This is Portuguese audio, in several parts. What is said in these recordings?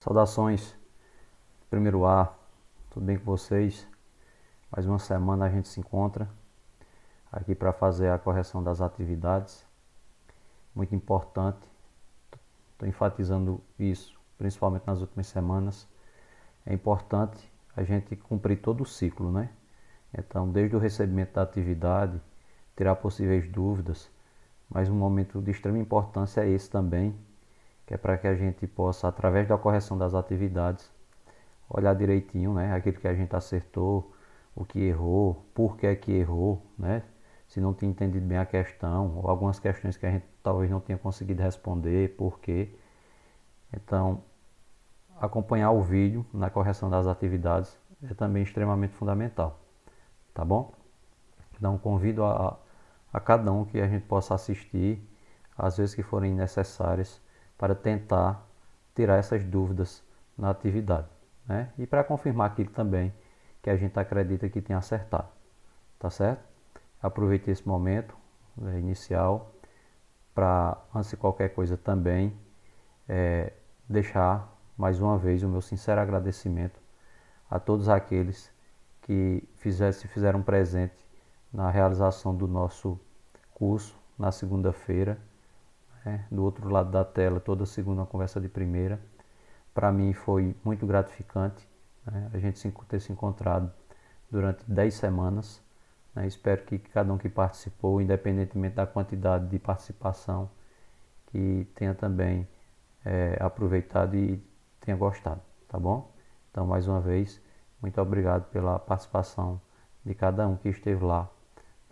Saudações, primeiro A, tudo bem com vocês? Mais uma semana a gente se encontra aqui para fazer a correção das atividades. Muito importante, estou enfatizando isso, principalmente nas últimas semanas. É importante a gente cumprir todo o ciclo, né? Então, desde o recebimento da atividade, tirar possíveis dúvidas, mas um momento de extrema importância é esse também, que é para que a gente possa, através da correção das atividades, olhar direitinho, né? Aquilo que a gente acertou, o que errou, por que errou, né? Se não tinha entendido bem a questão, ou algumas questões que a gente talvez não tenha conseguido responder, por quê. Então, acompanhar o vídeo na correção das atividades é também extremamente fundamental, tá bom? Então, convido a cada um que a gente possa assistir, às vezes que forem necessárias, para tentar tirar essas dúvidas na atividade, né? E para confirmar aquilo também que a gente acredita que tem acertado, tá certo? Aproveite esse momento inicial para, antes de qualquer coisa também, deixar mais uma vez o meu sincero agradecimento a todos aqueles que fizeram presente na realização do nosso curso na segunda-feira, né? Do outro lado da tela, toda segunda uma conversa de primeira. Para mim foi muito gratificante, né? A gente ter se encontrado durante 10 semanas. Né? Espero que cada um que participou, independentemente da quantidade de participação, que tenha também aproveitado e tenha gostado, tá bom? Então, mais uma vez, muito obrigado pela participação de cada um que esteve lá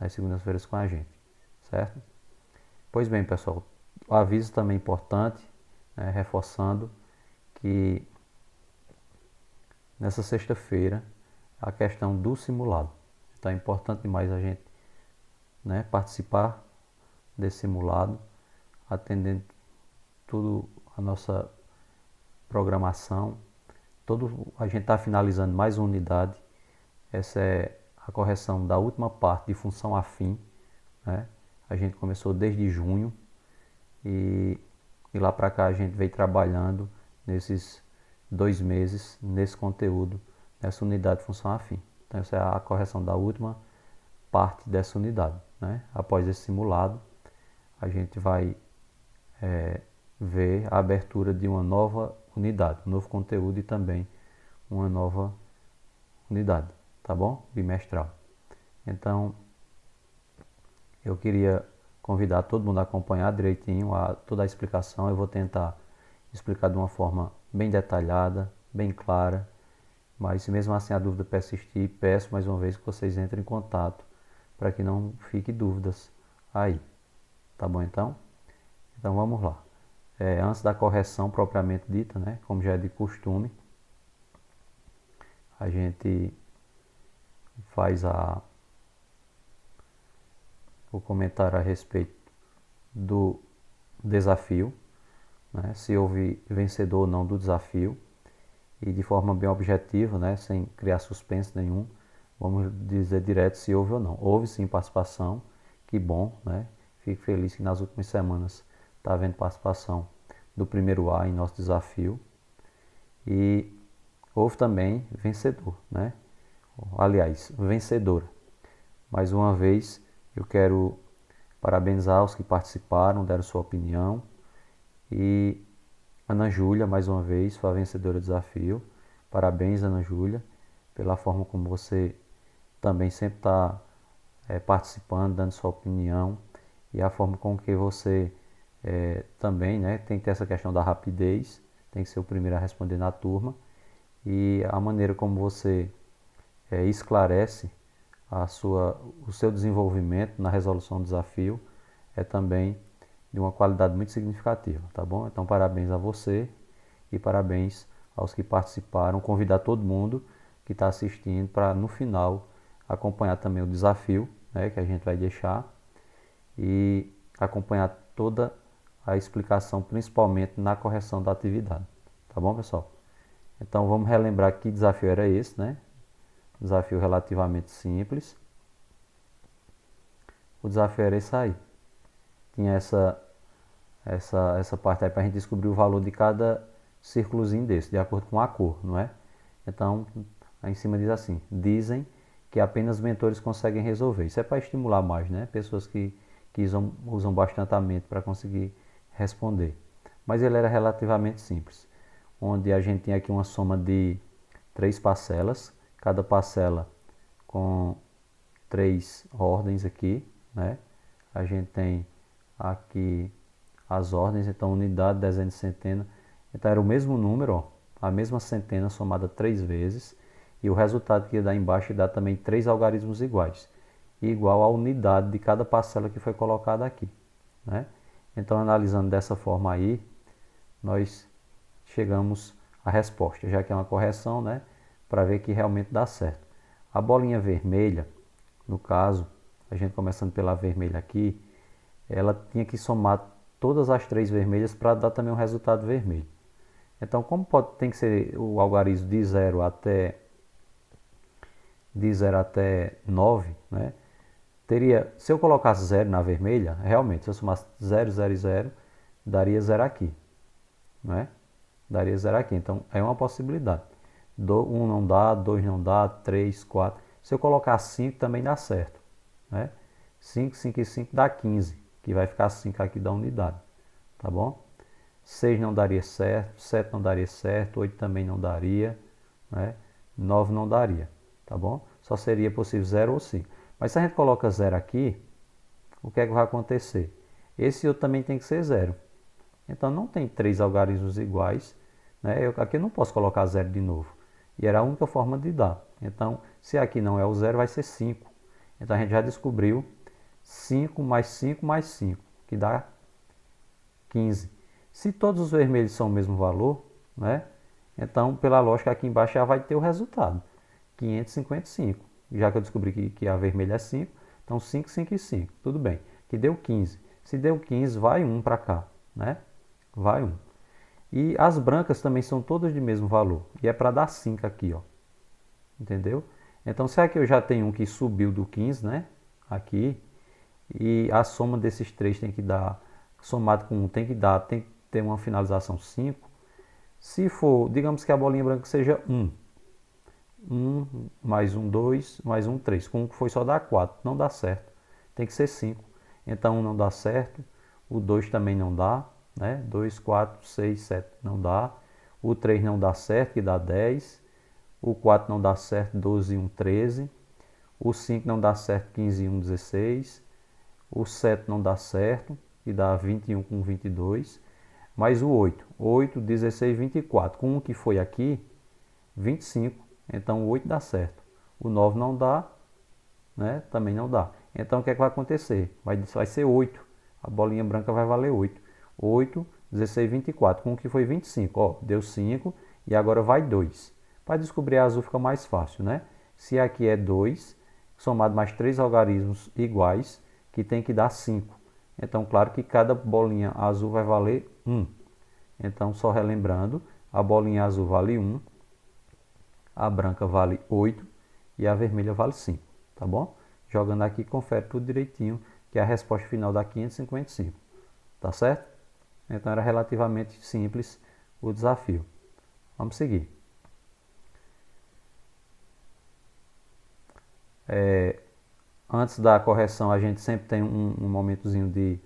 nas segundas-feiras com a gente, certo? Pois bem, pessoal, o aviso também é importante, né, reforçando que nessa sexta-feira a questão do simulado. Então é importante demais a gente, né, participar desse simulado, atendendo tudo a nossa programação. A gente está finalizando mais uma unidade. Essa é a correção da última parte de função afim, né? A gente começou desde junho e lá para cá a gente veio trabalhando nesses 2 meses nesse conteúdo, nessa unidade de função afim. Então essa é a correção da última parte dessa unidade, né? Após esse simulado, a gente vai ver a abertura de uma nova unidade, um novo conteúdo e também uma nova unidade, tá bom? Bimestral. Então, eu queria convidar todo mundo a acompanhar direitinho toda a explicação. Eu vou tentar explicar de uma forma bem detalhada, bem clara, mas se mesmo assim a dúvida persistir, peço mais uma vez que vocês entrem em contato para que não fique dúvidas aí, tá bom então? Então vamos lá. Antes da correção propriamente dita, né, como já é de costume, a gente faz o comentário a respeito do desafio, né, se houve vencedor ou não do desafio, e de forma bem objetiva, né, sem criar suspense nenhum, vamos dizer direto se houve ou não. Houve sim participação, que bom, né? Fico feliz que nas últimas semanas está havendo participação do primeiro A em nosso desafio. E houve também vencedor, né? Aliás, vencedora. Mais uma vez, eu quero parabenizar os que participaram, deram sua opinião. E Ana Júlia, mais uma vez, foi a vencedora do desafio. Parabéns, Ana Júlia, pela forma como você também sempre está participando, dando sua opinião e a forma com que você também, né, tem que ter essa questão da rapidez, tem que ser o primeiro a responder na turma e a maneira como você esclarece o seu desenvolvimento na resolução do desafio é também de uma qualidade muito significativa, tá bom? Então parabéns a você e parabéns aos que participaram. Convidar todo mundo que está assistindo para no final acompanhar também o desafio, né, que a gente vai deixar e acompanhar toda a explicação, principalmente na correção da atividade, tá bom, pessoal? Então vamos relembrar que desafio era esse, né? Desafio relativamente simples. O desafio era esse aí. Tinha essa parte aí para a gente descobrir o valor de cada círculozinho desse, de acordo com a cor, não é? Então, aí em cima diz assim, dizem que apenas mentores conseguem resolver. Isso é para estimular mais, né? Pessoas que usam bastante a mente para conseguir responder. Mas ele era relativamente simples, onde a gente tinha aqui uma soma de 3 parcelas, cada parcela com 3 ordens aqui, né? A gente tem aqui as ordens, então unidade, dezena e centena. Então era o mesmo número, ó, a mesma centena somada 3 vezes, e o resultado que ia dar embaixo dá também 3 algarismos iguais, igual à unidade de cada parcela que foi colocada aqui, né? Então, analisando dessa forma aí, nós chegamos à resposta, já que é uma correção, né, para ver que realmente dá certo. A bolinha vermelha, no caso, a gente começando pela vermelha aqui, ela tinha que somar todas as 3 vermelhas para dar também um resultado vermelho. Então, como tem que ser o algarismo de 0 até 9, né? Se eu colocasse 0 na vermelha, realmente, se eu somasse 0, 0 e 0, daria 0 aqui, né? Daria 0 aqui, então é uma possibilidade. 1 não dá, 2 não dá, 3, 4. Se eu colocar 5 também dá certo, né? 5, 5 e 5 dá 15, que vai ficar 5 aqui da unidade, tá bom? 6 não daria certo, 7 não daria certo, 8 também não daria, né? 9 não daria, tá bom? Só seria possível 0 ou 5. Mas se a gente coloca 0 aqui, o que é que vai acontecer? Esse outro também tem que ser 0. Então não tem 3 algarismos iguais, né? Aqui eu não posso colocar 0 de novo. E era a única forma de dar. Então, se aqui não é o 0, vai ser 5. Então a gente já descobriu 5 mais 5 mais 5, que dá 15. Se todos os vermelhos são o mesmo valor, né? Então, pela lógica, aqui embaixo já vai ter o resultado. 555. Já que eu descobri que a vermelha é 5, então 5, 5 e 5. Tudo bem. Que deu 15. Se deu 15, vai 1 para cá, né? Vai 1. E as brancas também são todas de mesmo valor. E é para dar 5 aqui, ó. Entendeu? Então, se aqui eu já tenho um que subiu do 15, né? Aqui. E a soma desses 3 tem que dar, somado com 1, tem que ter uma finalização 5. Se for, digamos que a bolinha branca seja 1. 1 mais 1, 2, mais 1, 3. Com 1 que foi só dar 4. Não dá certo. Tem que ser 5. Então 1 não dá certo. O 2 também não dá, né? 2, 4, 6, 7 não dá. O 3 não dá certo, que dá 10. O 4 não dá certo, 12 e 1, 13. O 5 não dá certo, 15 e 1, 16. O 7 não dá certo, que dá 21 com 22. Mais o 8. 8, 16, 24. Com 1 que foi aqui, 25. Então o 8 dá certo. O 9 não dá, né? Também não dá. Então o que é que vai acontecer? Vai ser 8. A bolinha branca vai valer 8. 8, 16, 24. Com o que foi 25. Ó, deu 5 e agora vai 2. Para descobrir a azul fica mais fácil, né? Se aqui é 2, somado mais 3 algarismos iguais, que tem que dar 5. Então, claro que cada bolinha azul vai valer 1. Então, só relembrando, a bolinha azul vale 1. A branca vale 8 e a vermelha vale 5, tá bom? Jogando aqui, confere tudo direitinho, que a resposta final dá 555, tá certo? Então era relativamente simples o desafio. Vamos seguir. Antes da correção, a gente sempre tem um momentozinho de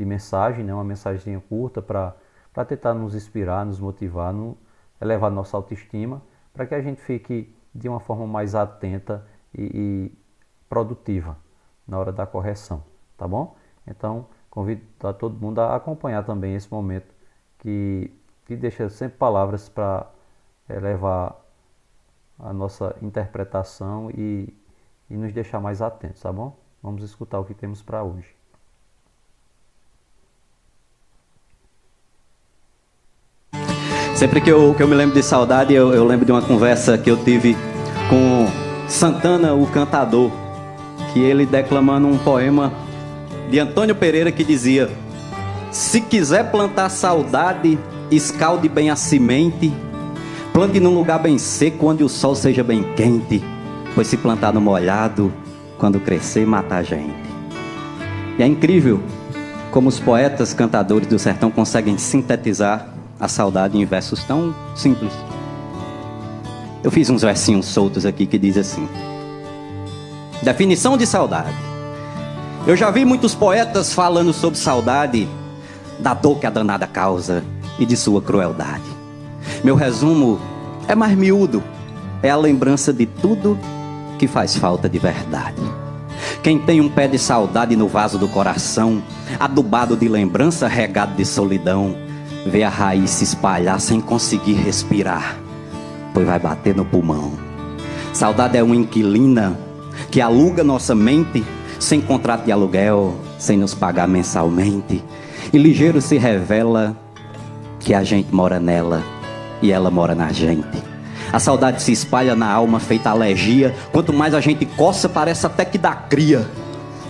mensagem, né? Uma mensagem curta para tentar nos inspirar, nos motivar, elevar nossa autoestima, para que a gente fique de uma forma mais atenta e produtiva na hora da correção, tá bom? Então, convido a todo mundo a acompanhar também esse momento que deixa sempre palavras para elevar a nossa interpretação e nos deixar mais atentos, tá bom? Vamos escutar o que temos para hoje. Sempre que eu me lembro de saudade, eu lembro de uma conversa que eu tive com Santana, o cantador, que ele declamando um poema de Antônio Pereira que dizia: se quiser plantar saudade, escalde bem a semente, plante num lugar bem seco, onde o sol seja bem quente, pois se plantar no molhado, quando crescer, mata a gente. E é incrível como os poetas cantadores do sertão conseguem sintetizar a saudade em versos tão simples. Eu fiz uns versinhos soltos aqui que diz assim: definição de saudade. Eu já vi muitos poetas falando sobre saudade, da dor que a danada causa e de sua crueldade. Meu resumo é mais miúdo, é a lembrança de tudo que faz falta de verdade. Quem tem um pé de saudade no vaso do coração, adubado de lembrança, regado de solidão, vê a raiz se espalhar sem conseguir respirar, pois vai bater no pulmão. Saudade é uma inquilina que aluga nossa mente, sem contrato de aluguel, sem nos pagar mensalmente, e ligeiro se revela que a gente mora nela e ela mora na gente. A saudade se espalha na alma feita alergia, quanto mais a gente coça parece até que dá cria.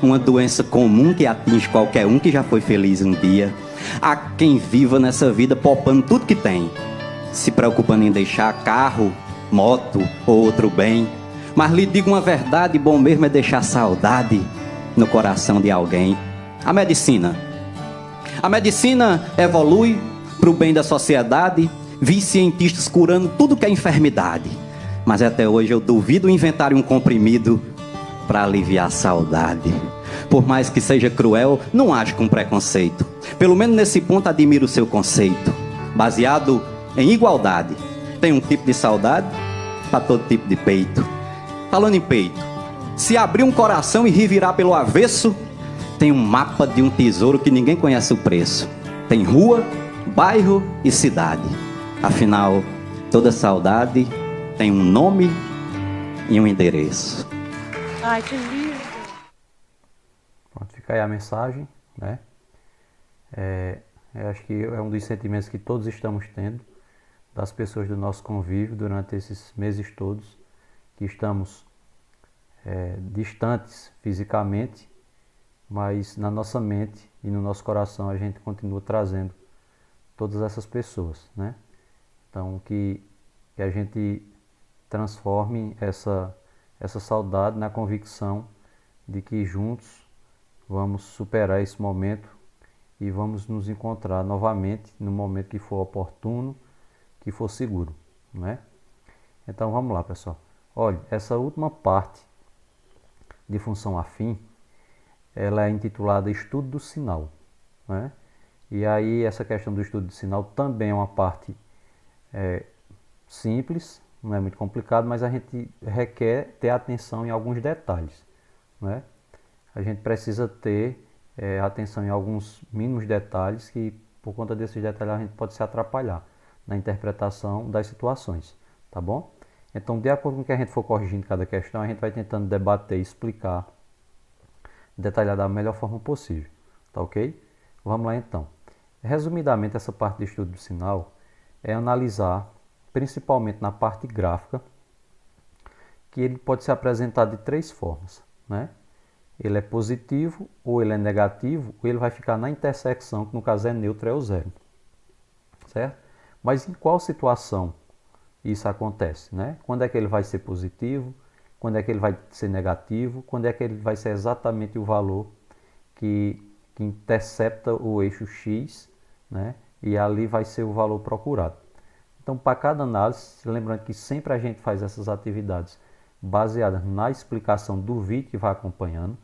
Uma doença comum que atinge qualquer um que já foi feliz um dia. Há quem viva nessa vida poupando tudo que tem, se preocupando em deixar carro, moto ou outro bem. Mas lhe digo uma verdade, bom mesmo é deixar saudade no coração de alguém. A medicina evolui para o bem da sociedade. Vi cientistas curando tudo que é enfermidade, mas até hoje eu duvido inventarem um comprimido para aliviar a saudade. Por mais que seja cruel, não age com preconceito. Pelo menos nesse ponto admiro o seu conceito, baseado em igualdade. Tem um tipo de saudade para todo tipo de peito. Falando em peito, se abrir um coração e revirar pelo avesso, tem um mapa de um tesouro que ninguém conhece o preço. Tem rua, bairro e cidade. Afinal, toda saudade tem um nome e um endereço. Ai, que lindo! Pronto, fica aí a mensagem, né? Eu acho que é um dos sentimentos que todos estamos tendo, das pessoas do nosso convívio durante esses meses todos, que estamos distantes fisicamente, mas na nossa mente e no nosso coração a gente continua trazendo todas essas pessoas, né? Então que a gente transforme essa saudade na convicção de que juntos vamos superar esse momento e vamos nos encontrar novamente no momento que for oportuno, que for seguro, né? Então vamos lá, pessoal. Olha, essa última parte de função afim, ela é intitulada Estudo do Sinal, né? E aí essa questão do estudo do sinal também é uma parte simples, não é muito complicado, mas a gente requer ter atenção em alguns detalhes, né? A gente precisa ter atenção em alguns mínimos detalhes que, por conta desses detalhes, a gente pode se atrapalhar na interpretação das situações, tá bom? Então, de acordo com o que a gente for corrigindo cada questão, a gente vai tentando debater e explicar, detalhar da melhor forma possível, tá ok? Vamos lá então. Resumidamente, essa parte de estudo do sinal é analisar, principalmente na parte gráfica, que ele pode ser apresentado de três formas, né? Ele é positivo, ou ele é negativo, ou ele vai ficar na intersecção, que no caso é neutro, é o zero, certo? Mas em qual situação isso acontece, né? Quando é que ele vai ser positivo, quando é que ele vai ser negativo, quando é que ele vai ser exatamente o valor que intercepta o eixo X, né? E ali vai ser o valor procurado. Então, para cada análise, lembrando que sempre a gente faz essas atividades baseadas na explicação do vídeo que vai acompanhando.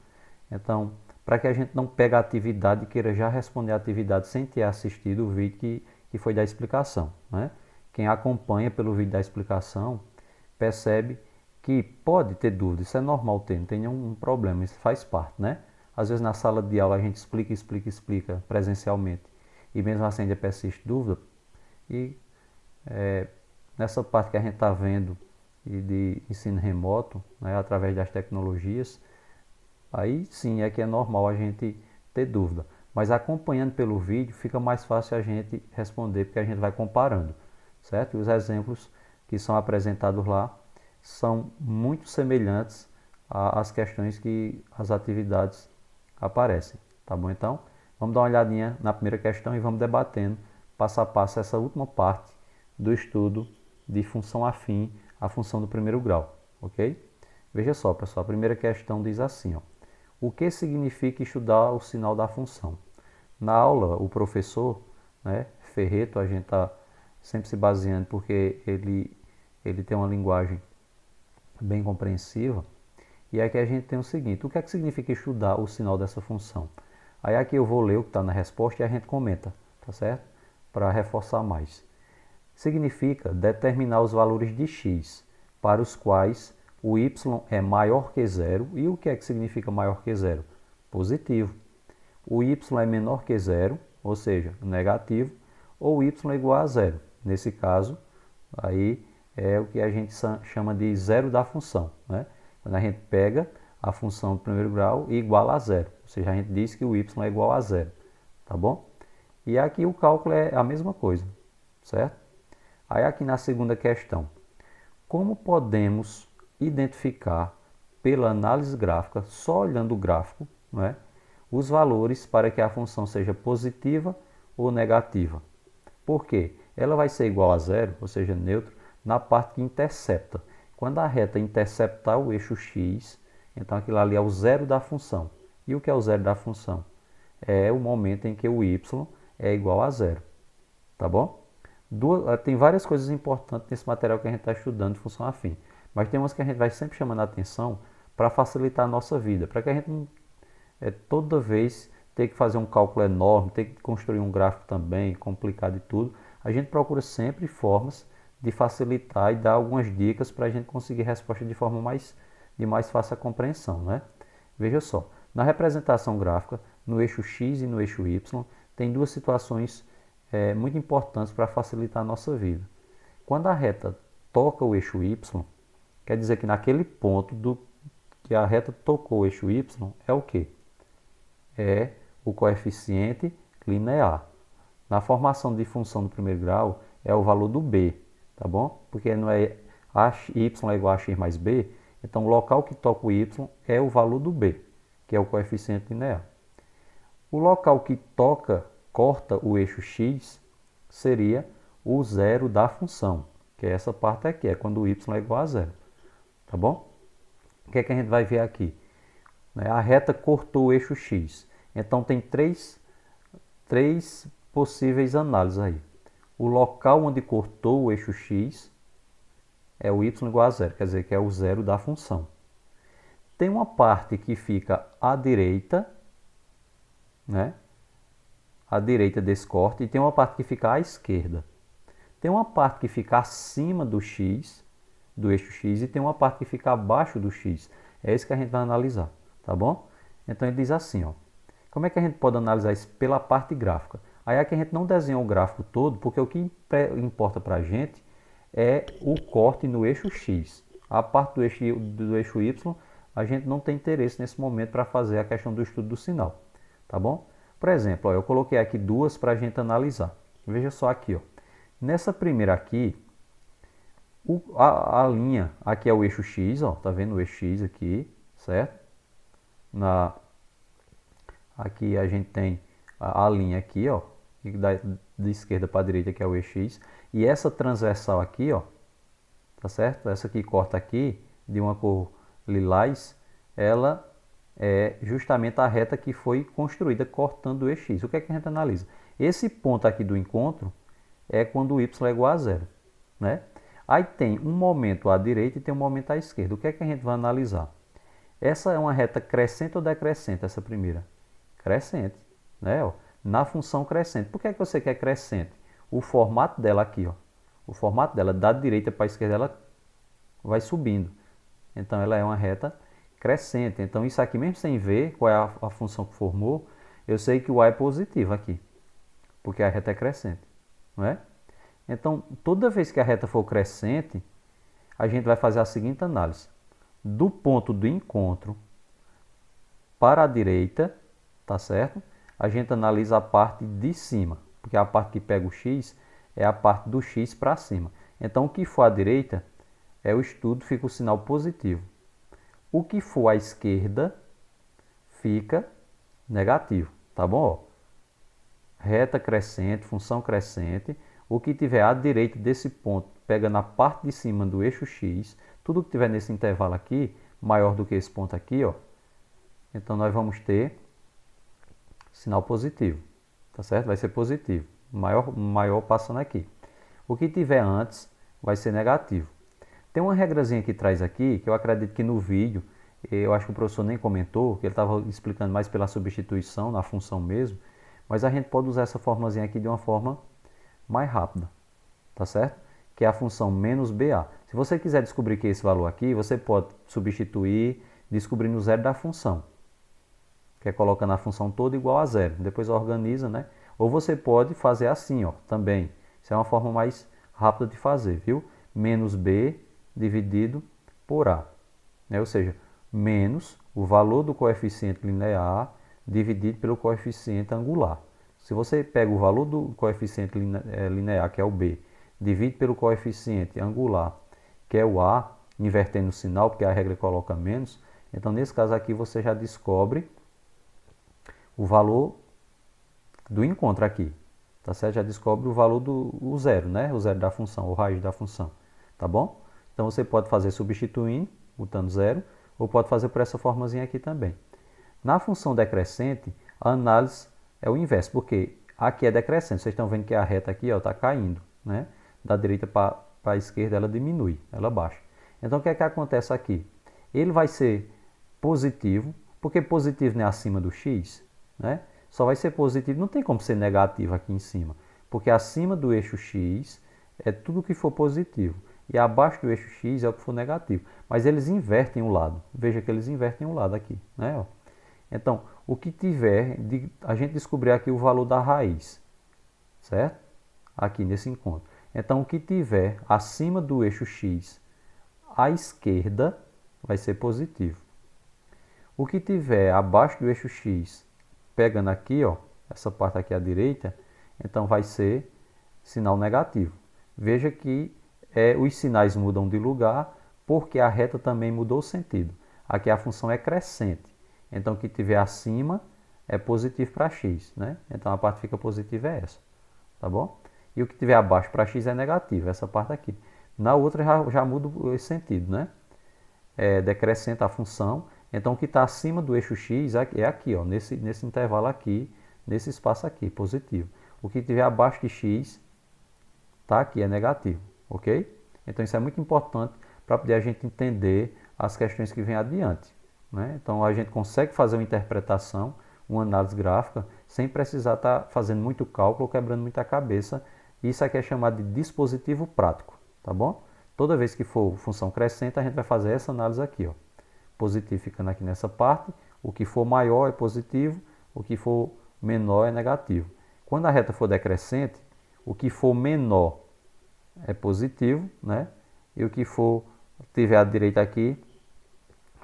Então, para que a gente não pegue a atividade e queira já responder a atividade sem ter assistido o vídeo que foi da explicação, né? Quem acompanha pelo vídeo da explicação percebe que pode ter dúvida, isso é normal ter, não tem nenhum problema, isso faz parte, né? Às vezes na sala de aula a gente explica presencialmente e mesmo assim ainda persiste dúvida. E nessa parte que a gente está vendo e de ensino remoto, né, através das tecnologias, aí sim é que é normal a gente ter dúvida. Mas acompanhando pelo vídeo fica mais fácil a gente responder, porque a gente vai comparando, certo? E os exemplos que são apresentados lá são muito semelhantes às questões que as atividades aparecem, tá bom? Então, vamos dar uma olhadinha na primeira questão e vamos debatendo passo a passo essa última parte do estudo de função afim à função do primeiro grau, ok? Veja só, pessoal, a primeira questão diz assim, ó: o que significa estudar o sinal da função? Na aula, o professor, né, Ferreto, a gente está sempre se baseando porque ele tem uma linguagem bem compreensiva. E aqui a gente tem o seguinte: o que é que significa estudar o sinal dessa função? Aí aqui eu vou ler o que está na resposta e a gente comenta, tá certo? Para reforçar mais. Significa determinar os valores de x para os quais o y é maior que zero. E o que é que significa maior que zero? Positivo. O y é menor que zero, ou seja, negativo, ou y é igual a zero. Nesse caso, aí é o que a gente chama de zero da função, né? Quando a gente pega a função do primeiro grau e iguala a zero, ou seja, a gente diz que o y é igual a zero, tá bom? E aqui o cálculo é a mesma coisa, certo? Aí aqui na segunda questão, como podemos identificar pela análise gráfica, só olhando o gráfico, não é, os valores para que a função seja positiva ou negativa? Por quê? Ela vai ser igual a zero, ou seja, neutro, na parte que intercepta. Quando a reta interceptar o eixo x, então aquilo ali é o zero da função. E o que é o zero da função? É o momento em que o y é igual a zero. Tá bom? Tem várias coisas importantes nesse material que a gente está estudando de função afim. Mas tem umas que a gente vai sempre chamando a atenção para facilitar a nossa vida. Para que a gente não toda vez ter que fazer um cálculo enorme, ter que construir um gráfico também, complicado e tudo. A gente procura sempre formas de facilitar e dar algumas dicas para a gente conseguir resposta de forma de mais fácil compreensão, né? Veja só, na representação gráfica, no eixo x e no eixo y, tem duas situações muito importantes para facilitar a nossa vida. Quando a reta toca o eixo y, quer dizer que naquele ponto que a reta tocou o eixo y, é o quê? É o coeficiente linear. Na formação de função do primeiro grau, é o valor do b, tá bom? Porque não é y é igual a x mais b, então o local que toca o y é o valor do b, que é o coeficiente linear. O local que corta o eixo x seria o zero da função, que é essa parte aqui, é quando o y é igual a zero, tá bom? O que é que a gente vai ver aqui? A reta cortou o eixo x, então tem três possíveis análises aí. O local onde cortou o eixo x é o y igual a zero, quer dizer que é o zero da função. Tem uma parte que fica à direita, né? À direita desse corte, e tem uma parte que fica à esquerda. Tem uma parte que fica acima do x, do eixo x, e tem uma parte que fica abaixo do x. É isso que a gente vai analisar, tá bom? Então ele diz assim, ó, como é que a gente pode analisar isso pela parte gráfica? Aí aqui a gente não desenha o gráfico todo, porque o que importa para a gente é o corte no eixo x. A parte do eixo y, a gente não tem interesse nesse momento para fazer a questão do estudo do sinal, tá bom? Por exemplo, ó, eu coloquei aqui duas para a gente analisar. Veja só aqui, ó. Nessa primeira aqui, a linha aqui é o eixo x, ó, tá vendo o eixo x aqui, certo? Aqui a gente tem a linha aqui, ó, de esquerda para a direita, que é o eixo x, e essa transversal aqui, ó, tá certo? Essa que corta aqui, de uma cor lilás, ela é justamente a reta que foi construída cortando o eixo x. O que é que a gente analisa? Esse ponto aqui do encontro é quando o y é igual a zero, né? Aí tem um momento à direita e tem um momento à esquerda. O que é que a gente vai analisar? Essa é uma reta crescente ou decrescente, essa primeira? Crescente, né? Ó, na função crescente. Por que é que você quer crescente? O formato dela aqui, ó, o formato dela da direita para a esquerda, ela vai subindo. Então ela é uma reta crescente. Então isso aqui, mesmo sem ver qual é a função que formou, eu sei que o a é positivo aqui, porque a reta é crescente, não é? Então toda vez que a reta for crescente, a gente vai fazer a seguinte análise: do ponto do encontro para a direita, tá certo? A gente analisa a parte de cima, porque a parte que pega o x é a parte do x para cima. Então o que for à direita é o estudo, fica o sinal positivo. O que for à esquerda fica negativo, tá bom? Ó, reta crescente, função crescente. O que tiver à direita desse ponto pega na parte de cima do eixo x. Tudo que tiver nesse intervalo aqui, maior do que esse ponto aqui, ó, então nós vamos ter sinal positivo, tá certo? Vai ser positivo, maior passando aqui. O que tiver antes vai ser negativo. Tem uma regrazinha que traz aqui, que eu acredito que no vídeo, eu acho que o professor nem comentou, que ele estava explicando mais pela substituição, na função mesmo, mas a gente pode usar essa formazinha aqui de uma forma mais rápida, tá certo? Que é a função menos BA. Se você quiser descobrir que esse valor aqui, você pode substituir descobrindo o zero da função, que é colocando a função toda igual a zero. Depois organiza, né? Ou você pode fazer assim, ó, também. Isso é uma forma mais rápida de fazer, viu? Menos B dividido por A. Né? Ou seja, menos o valor do coeficiente linear dividido pelo coeficiente angular. Se você pega o valor do coeficiente linear, que é o B, divide pelo coeficiente angular, que é o A, invertendo o sinal, porque a regra coloca menos, então nesse caso aqui você já descobre o valor do encontro aqui, tá certo? Já descobre o valor do zero, né? O zero da função, o raiz da função, tá bom? Então você pode fazer substituindo, botando zero, ou pode fazer por essa formazinha aqui também. Na função decrescente, a análise é o inverso, porque aqui é decrescente. Vocês estão vendo que a reta aqui está caindo, né? Da direita para a esquerda ela diminui, ela baixa. Então o que é que acontece aqui? Ele vai ser positivo, porque positivo não é acima do x, né? Só vai ser positivo, não tem como ser negativo aqui em cima, porque acima do eixo x é tudo que for positivo e abaixo do eixo x é o que for negativo. Mas eles invertem o lado. Veja que eles invertem o lado aqui, né? Então, o que tiver, a gente descobrir aqui o valor da raiz, certo? Aqui nesse encontro. Então, o que tiver acima do eixo x à esquerda vai ser positivo. O que tiver abaixo do eixo x, pegando aqui, ó, essa parte aqui à direita, então vai ser sinal negativo. Veja que os sinais mudam de lugar porque a reta também mudou o sentido. Aqui a função é crescente. Então, o que tiver acima é positivo para x, né? Então, a parte que fica positiva é essa, tá bom? E o que tiver abaixo para x é negativo, essa parte aqui. Na outra já muda esse sentido, né? Decrescenta a função. Então, o que está acima do eixo x é aqui, ó, nesse intervalo aqui, nesse espaço aqui, positivo. O que tiver abaixo de x tá aqui, é negativo, ok? Então, isso é muito importante para poder a gente entender as questões que vêm adiante. Né? Então, a gente consegue fazer uma interpretação, uma análise gráfica, sem precisar estar fazendo muito cálculo ou quebrando muita cabeça. Isso aqui é chamado de dispositivo prático, tá bom? Toda vez que for função crescente, a gente vai fazer essa análise aqui, ó. Positivo ficando aqui nessa parte, o que for maior é positivo, o que for menor é negativo. Quando a reta for decrescente, o que for menor é positivo, né? E o que for tiver à direita aqui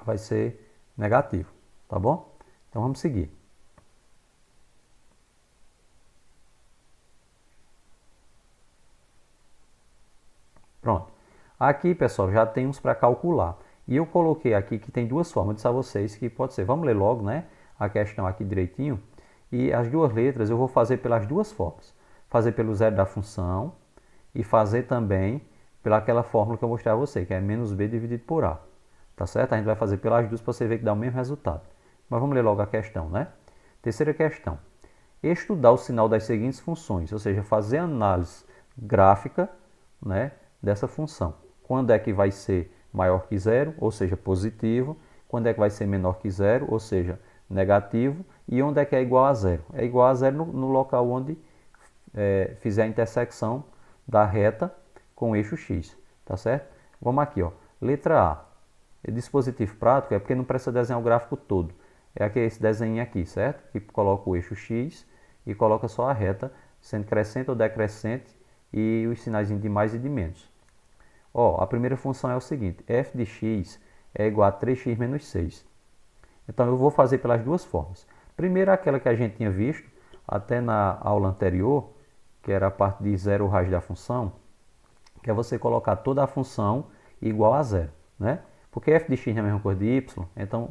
vai ser negativo, tá bom? Então vamos seguir. Pronto. Aqui, pessoal, já temos para calcular. E eu coloquei aqui que tem duas formas, disse a vocês que pode ser. Vamos ler logo, né? A questão aqui direitinho. E as duas letras eu vou fazer pelas duas formas. Fazer pelo zero da função e fazer também pelaquela fórmula que eu mostrei a você, que é menos b dividido por a. Tá certo? A gente vai fazer pelas duas para você ver que dá o mesmo resultado. Mas vamos ler logo a questão, né? Terceira questão. Estudar o sinal das seguintes funções, ou seja, fazer análise gráfica, né, dessa função. Quando é que vai ser maior que zero, ou seja, positivo. Quando é que vai ser menor que zero, ou seja, negativo. E onde é que é igual a zero? É igual a zero no local onde fizer a intersecção da reta com o eixo x. Tá certo? Vamos aqui, ó. Letra A. Dispositivo prático é porque não precisa desenhar o gráfico todo. É aqui, esse desenho aqui, certo? Que coloca o eixo x e coloca só a reta, sendo crescente ou decrescente, e os sinais de mais e de menos. Ó, a primeira função é o seguinte, f de x é igual a 3x menos 6. Então eu vou fazer pelas duas formas. Primeiro aquela que a gente tinha visto até na aula anterior, que era a parte de zero raiz da função, que é você colocar toda a função igual a zero, né? Porque f de x é a mesma coisa de y, então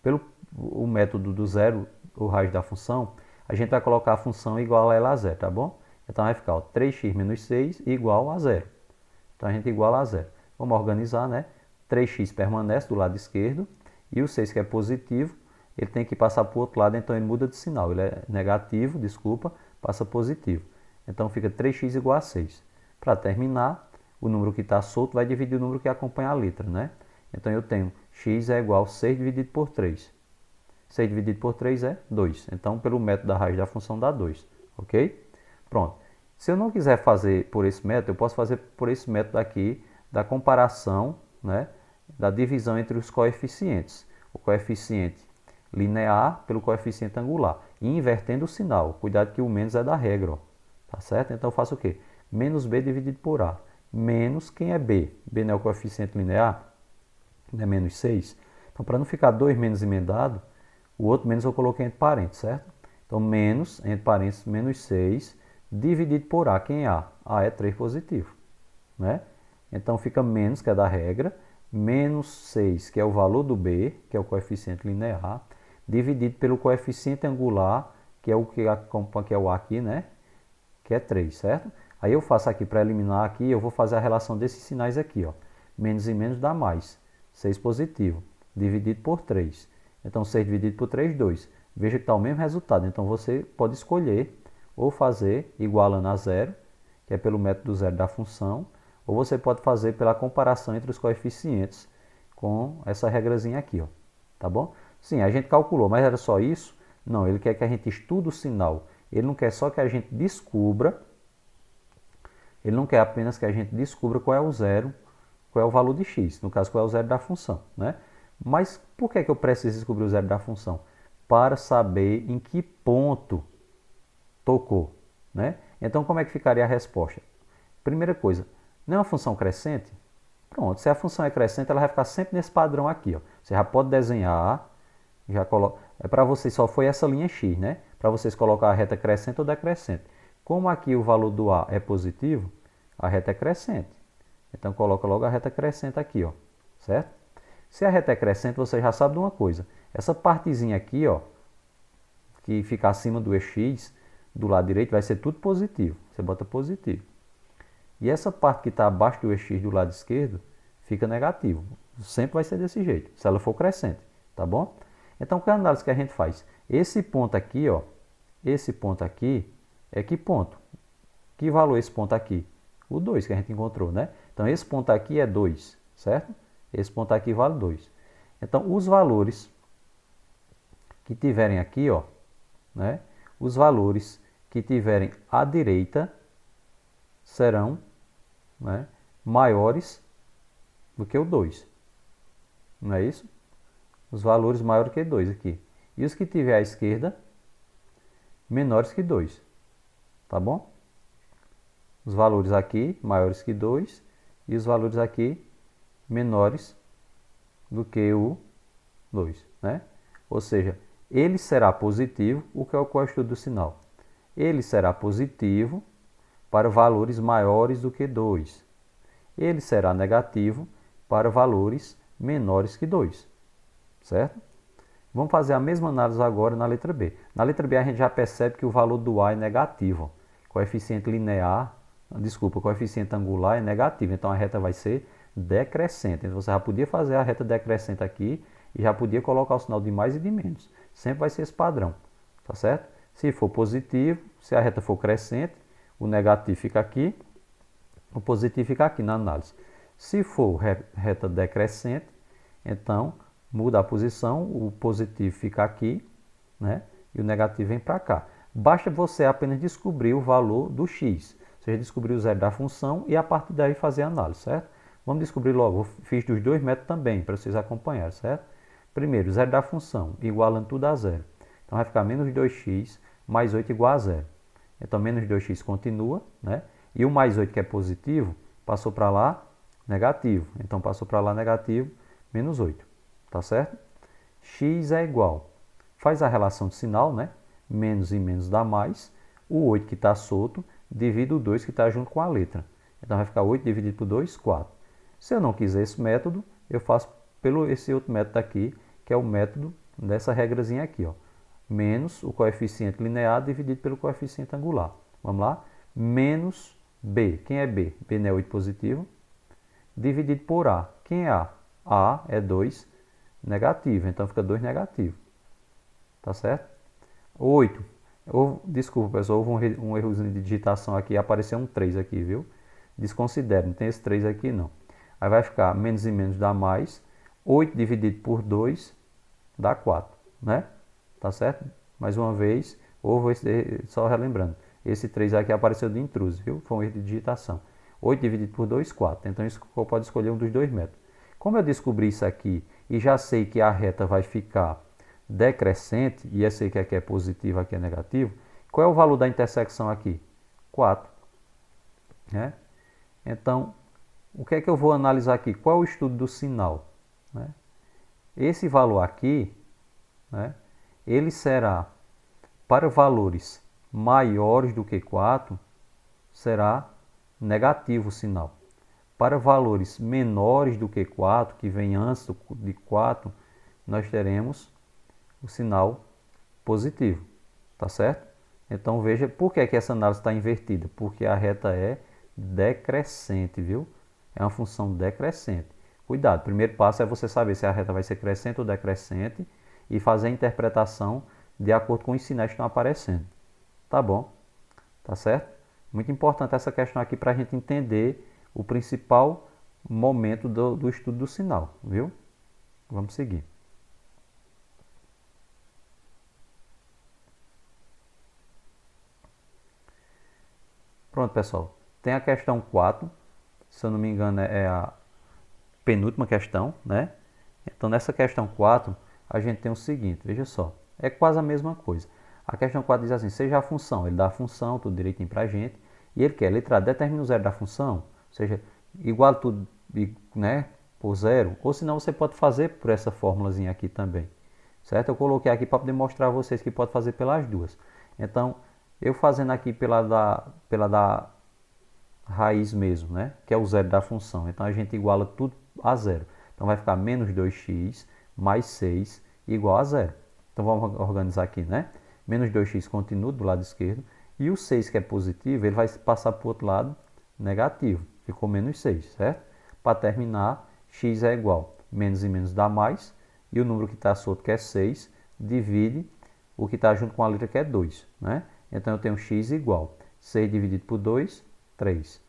pelo o método do zero, o raiz da função, a gente vai colocar a função igual a ela a zero, tá bom? Então vai ficar, ó, 3x menos 6 igual a zero. Então a gente iguala a zero. Vamos organizar, né? 3x permanece do lado esquerdo e o 6 que é positivo, ele tem que passar para o outro lado, então ele muda de sinal. Ele é negativo, desculpa, passa positivo. Então fica 3x igual a 6. Para terminar, o número que está solto vai dividir o número que acompanha a letra, né? Então eu tenho x é igual a 6 dividido por 3. 6 dividido por 3 é 2. Então, pelo método da raiz da função dá 2. Ok? Pronto. Se eu não quiser fazer por esse método, eu posso fazer por esse método aqui da comparação, né, da divisão entre os coeficientes. O coeficiente linear pelo coeficiente angular. E invertendo o sinal. Cuidado que o menos é da regra. Ó. Tá certo? Então eu faço o quê? Menos b dividido por a. Menos quem é b? B não é o coeficiente linear? É menos 6. Então, para não ficar 2 menos emendado, o outro menos eu coloquei entre parênteses, certo? Então, menos, entre parênteses, menos 6, dividido por a. Quem é a? A é 3 positivo, né? Então, fica menos, que é da regra, menos 6, que é o valor do b, que é o coeficiente linear, dividido pelo coeficiente angular, que é o que é o a aqui, né? Que é 3, certo? Aí eu faço aqui, para eliminar aqui, eu vou fazer a relação desses sinais aqui, ó. Menos e menos dá mais. 6 positivo, dividido por 3. Então, 6 dividido por 3, 2. Veja que está o mesmo resultado. Então, você pode escolher ou fazer igualando a zero, que é pelo método zero da função, ou você pode fazer pela comparação entre os coeficientes com essa regrazinha aqui, ó. Tá bom? Sim, a gente calculou, mas era só isso? Não, ele quer que a gente estude o sinal. Ele não quer só que a gente descubra, ele não quer apenas que a gente descubra qual é o zero, qual é o valor de x, no caso, qual é o zero da função, né? Mas por que eu preciso descobrir o zero da função? Para saber em que ponto tocou, né? Então, como é que ficaria a resposta? Primeira coisa, não é uma função crescente? Pronto, se a função é crescente, ela vai ficar sempre nesse padrão aqui, ó. Você já pode desenhar, já coloca. É para vocês só foi essa linha x, né? Para vocês colocar a reta crescente ou decrescente. Como aqui o valor do a é positivo, a reta é crescente. Então, coloca logo a reta crescente aqui, ó, certo? Se a reta é crescente, você já sabe de uma coisa. Essa partezinha aqui, ó, que fica acima do EX, do lado direito, vai ser tudo positivo. Você bota positivo. E essa parte que está abaixo do EX do lado esquerdo, fica negativo. Sempre vai ser desse jeito, se ela for crescente, tá bom? Então, qual é a análise que a gente faz? Esse ponto aqui, ó, esse ponto aqui, é que ponto? Que valor é esse ponto aqui? O 2 que a gente encontrou, né? Então, esse ponto aqui é 2, certo? Esse ponto aqui vale 2. Então, os valores que tiverem aqui, ó, né? Os valores que tiverem à direita serão, né, maiores do que o 2. Não é isso? Os valores maiores que 2 aqui. E os que tiver à esquerda, menores que 2. Tá bom? Os valores aqui maiores que 2 e os valores aqui menores do que o 2, né? Ou seja, ele será positivo, o que é o estudo do sinal? Ele será positivo para valores maiores do que 2. Ele será negativo para valores menores que 2, certo? Vamos fazer a mesma análise agora na letra B. Na letra B a gente já percebe que o valor do A é negativo. Coeficiente linear, desculpa, coeficiente angular é negativo, então a reta vai ser decrescente. Então você já podia fazer a reta decrescente aqui e já podia colocar o sinal de mais e de menos. Sempre vai ser esse padrão, tá certo? Se for positivo, se a reta for crescente, o negativo fica aqui, o positivo fica aqui na análise. Se for reta decrescente, então muda a posição, o positivo fica aqui, né? E o negativo vem para cá. Basta você apenas descobrir o valor do x. Você já descobriu o zero da função e a partir daí fazer a análise, certo? Vamos descobrir logo. Eu fiz dos dois métodos também, para vocês acompanharem, certo? Primeiro, zero da função, igualando tudo a zero. Então vai ficar menos 2x mais 8 igual a zero. Então menos 2x continua, né? E o mais 8 que é positivo, passou para lá, negativo. Então passou para lá negativo, menos 8. Tá certo? X é igual. Faz a relação de sinal, né? Menos e menos dá mais. O 8 que está solto, divide o 2 que está junto com a letra. Então vai ficar 8 dividido por 2, 4. Se eu não quiser esse método, eu faço pelo esse outro método aqui, que é o método dessa regrazinha aqui, ó. Menos o coeficiente linear dividido pelo coeficiente angular. Vamos lá? Menos B. Quem é B? B não é 8 positivo. Dividido por A. Quem é A? A é 2 negativo. Então fica 2 negativo. Tá certo? 8. Desculpa, pessoal. Houve um errozinho de digitação aqui. Apareceu um 3 aqui, viu? Desconsidere, não tem esse 3 aqui não. Aí vai ficar menos e menos dá mais. 8 dividido por 2 dá 4, né? Tá certo? Mais uma vez, só relembrando. Esse 3 aqui apareceu de intruso, viu? Foi um erro de digitação. 8 dividido por 2, 4. Então, isso pode escolher um dos dois métodos. Como eu descobri isso aqui e já sei que a reta vai ficar decrescente, e eu sei que aqui é positivo, aqui é negativo, qual é o valor da intersecção aqui? 4. Né? Então, o que é que eu vou analisar aqui? Qual é o estudo do sinal? Né? Esse valor aqui, né, ele será, para valores maiores do que 4, será negativo o sinal. Para valores menores do que 4, que vem antes de 4, nós teremos o sinal positivo, tá certo? Então veja por que essa análise está invertida, porque a reta é decrescente, viu? É uma função decrescente. Cuidado, o primeiro passo é você saber se a reta vai ser crescente ou decrescente e fazer a interpretação de acordo com os sinais que estão aparecendo. Tá bom? Tá certo? Muito importante essa questão aqui para a gente entender o principal momento do estudo do sinal, viu? Vamos seguir. Pronto, pessoal. Tem a questão 4, se eu não me engano é a penúltima questão, né? Então, nessa questão 4, a gente tem o seguinte, veja só, é quase a mesma coisa. A questão 4 diz assim, seja a função, ele dá a função, tudo direitinho pra gente, e ele quer, letra A, determina o zero da função, ou seja, igual tudo, né, por zero, ou senão você pode fazer por essa fórmulazinha aqui também, certo? Eu coloquei aqui para poder mostrar a vocês que pode fazer pelas duas. Então, eu fazendo aqui pela da raiz mesmo, né, que é o zero da função, então a gente iguala tudo a zero. Então vai ficar menos 2x mais 6 igual a zero. Então vamos organizar aqui, né? Menos 2x continua do lado esquerdo. E o 6 que é positivo, ele vai passar para o outro lado negativo. Ficou menos 6, certo? Para terminar, x é igual. Menos e menos dá mais. E o número que está solto, que é 6, divide o que está junto com a letra, que é 2, né? Então eu tenho x igual. 6 dividido por 2, 3.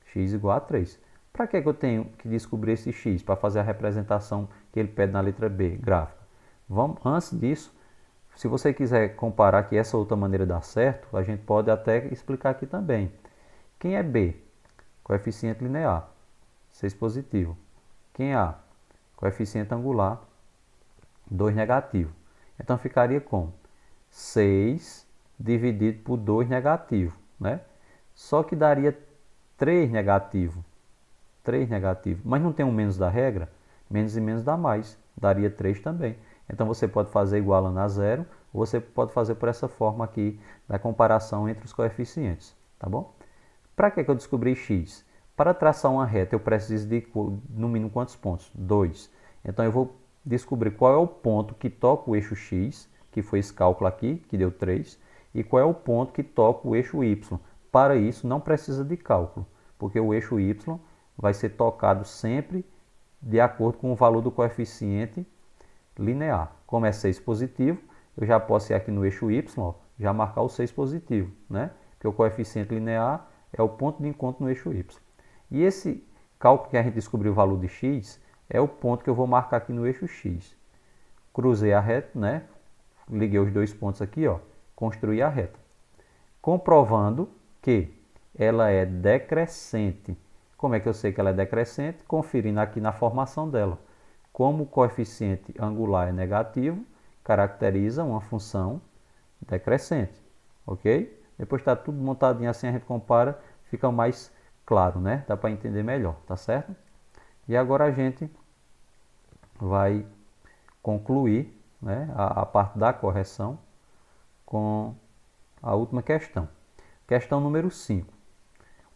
X igual a 3. Para que eu tenho que descobrir esse x? Para fazer a representação que ele pede na letra B, gráfica. Antes disso, se você quiser comparar que essa outra maneira dá certo, a gente pode até explicar aqui também. Quem é B? Coeficiente linear, 6 positivo. Quem é A? Coeficiente angular, 2 negativo. Então ficaria com 6 dividido por 2 negativo, né? Só que daria 3 negativo. 3 negativo. Mas não tem um menos da regra? Menos e menos dá mais. Daria 3 também. Então você pode fazer igualando a zero, ou você pode fazer por essa forma aqui da comparação entre os coeficientes. Tá bom? Para que eu descobri x? Para traçar uma reta eu preciso de no mínimo quantos pontos? 2. Então eu vou descobrir qual é o ponto que toca o eixo x, que foi esse cálculo aqui, que deu 3, e qual é o ponto que toca o eixo y. Para isso não precisa de cálculo, porque o eixo y vai ser tocado sempre de acordo com o valor do coeficiente linear. Como é 6 positivo, eu já posso ir aqui no eixo y, ó, já marcar o 6 positivo, né? Porque o coeficiente linear é o ponto de encontro no eixo y. E esse cálculo que a gente descobriu o valor de x é o ponto que eu vou marcar aqui no eixo x. Cruzei a reta, né? Liguei os dois pontos aqui, ó, construí a reta. Comprovando que ela é decrescente. Como é que eu sei que ela é decrescente? Conferindo aqui na formação dela. Como o coeficiente angular é negativo, caracteriza uma função decrescente. Ok? Depois está tudo montadinho assim, a gente compara, fica mais claro, né? Dá para entender melhor, tá certo? E agora a gente vai concluir, né, a parte da correção com a última questão. Questão número 5.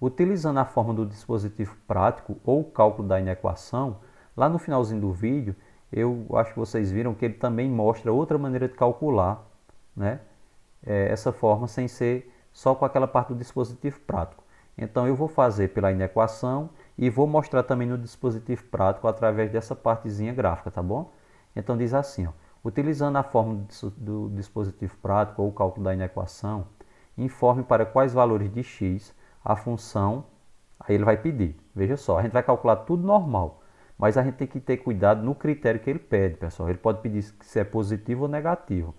Utilizando a forma do dispositivo prático ou o cálculo da inequação, lá no finalzinho do vídeo, eu acho que vocês viram que ele também mostra outra maneira de calcular, né, essa forma sem ser só com aquela parte do dispositivo prático. Então eu vou fazer pela inequação e vou mostrar também no dispositivo prático através dessa partezinha gráfica, tá bom? Então diz assim, ó, utilizando a forma do dispositivo prático ou o cálculo da inequação, informe para quais valores de x a função Aí ele vai pedir. Veja só, a gente vai calcular tudo normal. Mas a gente tem que ter cuidado no critério que ele pede, pessoal. Ele pode pedir se é positivo ou negativo.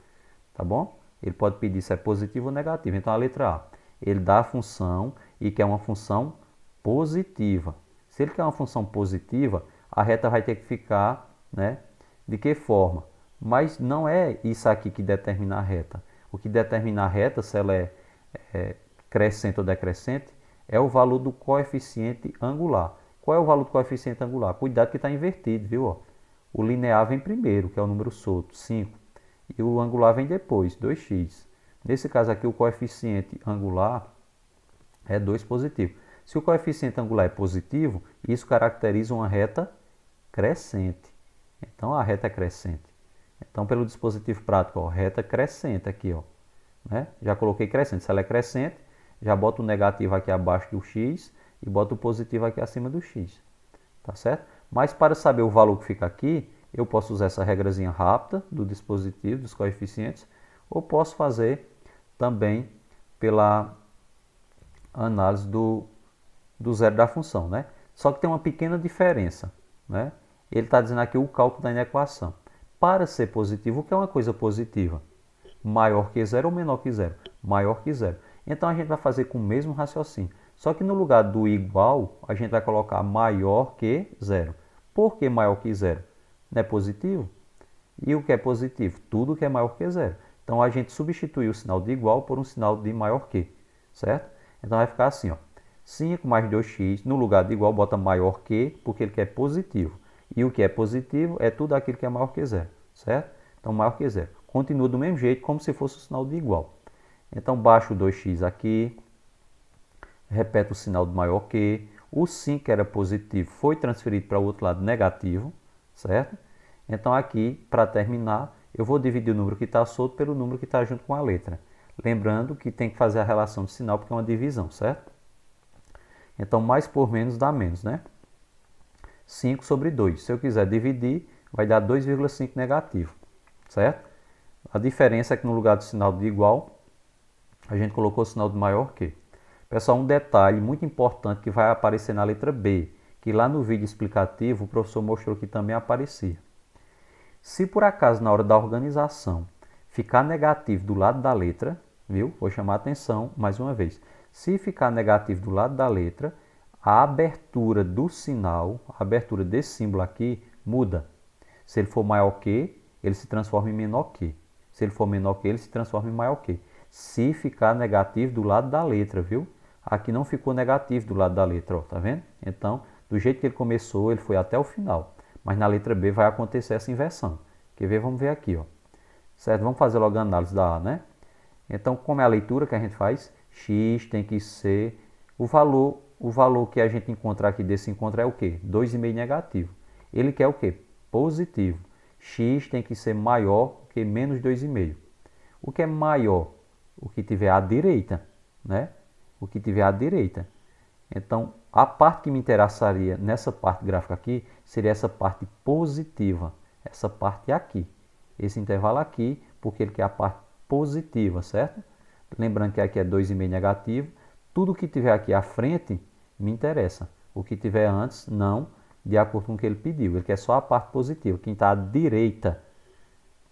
Tá bom? Ele pode pedir se é positivo ou negativo. Então a letra A, ele dá a função e quer uma função positiva. Se ele quer uma função positiva, a reta vai ter que ficar, né? De que forma? Mas não é isso aqui que determina a reta. O que determina a reta, se ela é crescente ou decrescente, é o valor do coeficiente angular. Qual é o valor do coeficiente angular? Cuidado que está invertido, viu? Ó, o linear vem primeiro, que é o número solto, 5. E o angular vem depois, 2x. Nesse caso aqui, o coeficiente angular é 2 positivo. Se o coeficiente angular é positivo, isso caracteriza uma reta crescente. Então, a reta é crescente. Então, pelo dispositivo prático, ó, reta crescente aqui, ó, né? Já coloquei crescente. Se ela é crescente, já boto o negativo aqui abaixo do x e boto o positivo aqui acima do x. Tá certo? Mas para saber o valor que fica aqui, eu posso usar essa regrazinha rápida do dispositivo, dos coeficientes, ou posso fazer também pela análise do zero da função, né? Só que tem uma pequena diferença, né? Ele está dizendo aqui o cálculo da inequação. Para ser positivo, o que é uma coisa positiva? Maior que zero ou menor que zero? Maior que zero. Então a gente vai fazer com o mesmo raciocínio. Só que no lugar do igual, a gente vai colocar maior que zero. Por que maior que zero? Não é positivo? E o que é positivo? Tudo que é maior que zero. Então a gente substitui o sinal de igual por um sinal de maior que, certo? Então vai ficar assim, ó. 5 mais 2x, no lugar de igual, bota maior que, porque ele quer positivo. E o que é positivo é tudo aquilo que é maior que zero, certo? Então maior que zero. Continua do mesmo jeito, como se fosse o sinal de igual. Então baixo o 2x aqui, repete o sinal de maior que. O 5 que era positivo foi transferido para o outro lado negativo, certo? Então aqui, para terminar, eu vou dividir o número que está solto pelo número que está junto com a letra. Lembrando que tem que fazer a relação de sinal porque é uma divisão, certo? Então mais por menos dá menos, né? 5 sobre 2. Se eu quiser dividir, vai dar 2,5 negativo, certo? A diferença é que no lugar do sinal de igual, a gente colocou o sinal de maior que. Pessoal, um detalhe muito importante que vai aparecer na letra B, que lá no vídeo explicativo o professor mostrou que também aparecia. Se por acaso na hora da organização ficar negativo do lado da letra, viu? Vou chamar a atenção mais uma vez. Se ficar negativo do lado da letra, a abertura do sinal, a abertura desse símbolo aqui, muda. Se ele for maior que, ele se transforma em menor que. Se ele for menor que, ele se transforma em maior que. Se ficar negativo do lado da letra, viu? Aqui não ficou negativo do lado da letra, ó, tá vendo? Então, do jeito que ele começou, ele foi até o final. Mas na letra B vai acontecer essa inversão. Quer ver? Vamos ver aqui, ó. Certo? Vamos fazer logo a análise da A, né? Então, como é a leitura que a gente faz? X tem que ser... O valor que a gente encontrar aqui desse encontro é o quê? 2,5 negativo. Ele quer o quê? Positivo. X tem que ser maior que menos 2,5. O que é maior? O que tiver à direita, né? O que tiver à direita. Então, a parte que me interessaria nessa parte gráfica aqui seria essa parte positiva. Essa parte aqui. Esse intervalo aqui, porque ele quer a parte positiva, certo? Lembrando que aqui é 2,5 negativo. Tudo que tiver aqui à frente me interessa. O que tiver antes, não, de acordo com o que ele pediu. Ele quer só a parte positiva, quem está à direita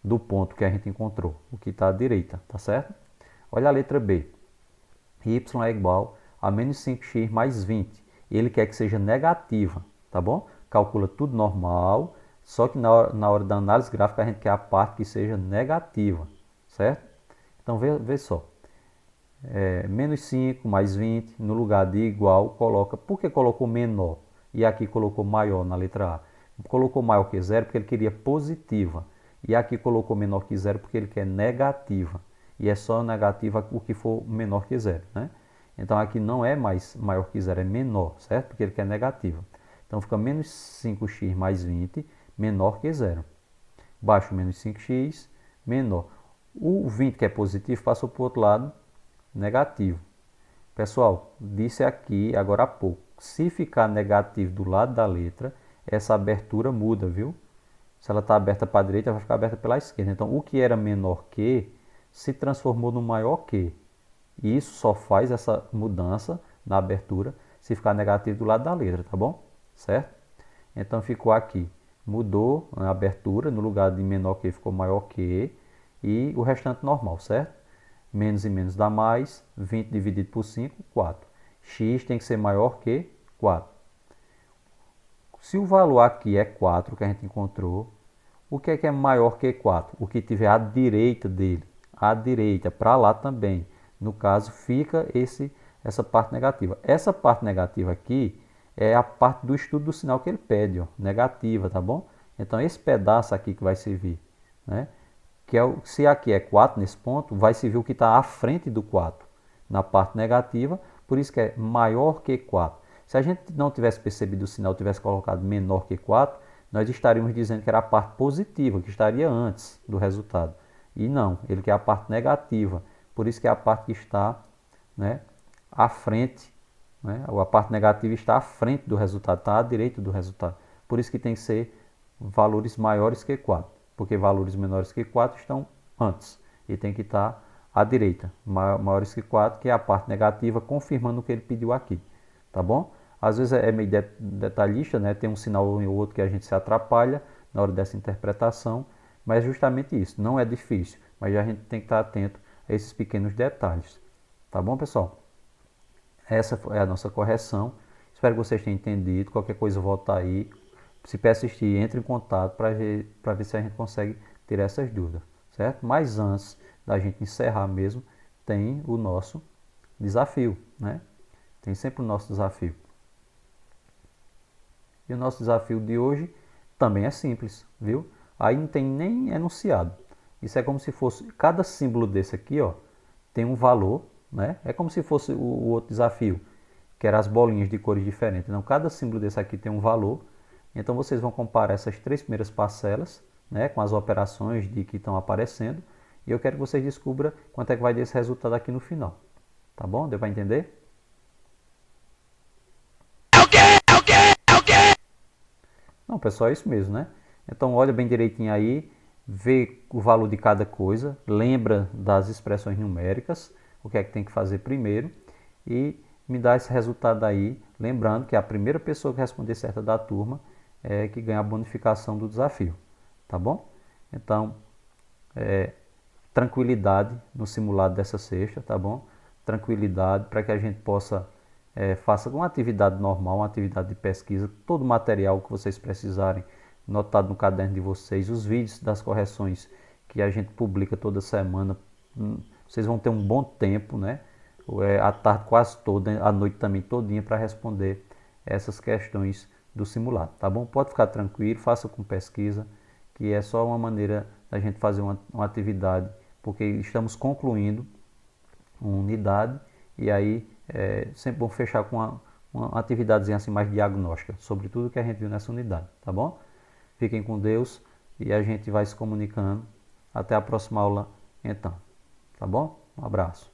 do ponto que a gente encontrou. O que está à direita, tá certo? Olha a letra B. Y é igual a menos 5x mais 20. Ele quer que seja negativa, tá bom? Calcula tudo normal, só que na hora da análise gráfica a gente quer a parte que seja negativa, certo? Então vê só. Menos 5 mais 20, no lugar de igual, coloca... Por que colocou menor? E aqui colocou maior na letra A. Colocou maior que zero porque ele queria positiva. E aqui colocou menor que zero porque ele quer negativa. E é só negativa o que for menor que zero, né? Então aqui não é mais maior que zero, é menor, certo? Porque ele quer negativa. Então fica menos 5x mais 20, menor que zero. Baixo menos 5x, menor. O 20 que é positivo passou para o outro lado, negativo. Pessoal, disse aqui agora há pouco, se ficar negativo do lado da letra, essa abertura muda, viu? Se ela está aberta para a direita, vai ficar aberta pela esquerda. Então, o que era menor que se transformou no maior que. E isso só faz essa mudança na abertura se ficar negativo do lado da letra, tá bom? Certo? Então ficou aqui, mudou a abertura, no lugar de menor que ficou maior que, e o restante normal, certo? Menos e menos dá mais, 20 dividido por 5, 4. X tem que ser maior que 4. Se o valor aqui é 4, que a gente encontrou, o que é maior que 4? O que tiver à direita dele. À direita, para lá também. No caso, fica essa parte negativa. Essa parte negativa aqui é a parte do estudo do sinal que ele pede, ó, negativa, tá bom? Então, esse pedaço aqui que vai servir, né? Que é se aqui é 4 nesse ponto, vai servir o que está à frente do 4, na parte negativa, por isso que é maior que 4. Se a gente não tivesse percebido o sinal, tivesse colocado menor que 4, nós estaríamos dizendo que era a parte positiva, que estaria antes do resultado. E não, ele quer a parte negativa, por isso que é a parte que está, né, à frente, né, ou a parte negativa está à frente do resultado, está à direita do resultado. Por isso que tem que ser valores maiores que 4, porque valores menores que 4 estão antes, e tem que estar à direita, maiores que 4, que é a parte negativa, confirmando o que ele pediu aqui. Tá bom? Às vezes é meio detalhista, né? Tem um sinal ou outro que a gente se atrapalha na hora dessa interpretação, mas é justamente isso. Não é difícil, mas a gente tem que estar atento a esses pequenos detalhes. Tá bom, pessoal? Essa é a nossa correção. Espero que vocês tenham entendido. Qualquer coisa, volta aí. Se quer assistir, entre em contato para ver se a gente consegue tirar essas dúvidas, certo? Mas antes da gente encerrar mesmo, tem o nosso desafio, né? Tem sempre o nosso desafio. E o nosso desafio de hoje também é simples, viu? Aí não tem nem enunciado. Isso é como se fosse, cada símbolo desse aqui, ó, tem um valor, né? É como se fosse o outro desafio, que eram as bolinhas de cores diferentes. Então, cada símbolo desse aqui tem um valor. Então, vocês vão comparar essas 3 primeiras parcelas, né, com as operações de que estão aparecendo. E eu quero que vocês descubram quanto é que vai dar esse resultado aqui no final. Tá bom? Deu para entender? Não, pessoal, é isso mesmo, né? Então, olha bem direitinho aí, vê o valor de cada coisa, lembra das expressões numéricas, o que é que tem que fazer primeiro, e me dá esse resultado aí, lembrando que a primeira pessoa que responder certa da turma é que ganha a bonificação do desafio, tá bom? Então, tranquilidade no simulado dessa sexta, tá bom? Tranquilidade para que a gente possa faça uma atividade normal, uma atividade de pesquisa, todo o material que vocês precisarem, notado no caderno de vocês, os vídeos das correções que a gente publica toda semana, vocês vão ter um bom tempo, né? A tarde quase toda, a noite também todinha para responder essas questões do simulado, tá bom? Pode ficar tranquilo, faça com pesquisa, que é só uma maneira da gente fazer uma atividade, porque estamos concluindo uma unidade e aí sempre bom fechar com uma atividadezinha assim mais diagnóstica sobre tudo que a gente viu nessa unidade, tá bom? Fiquem com Deus e a gente vai se comunicando. Até a próxima aula então, tá bom? Um abraço.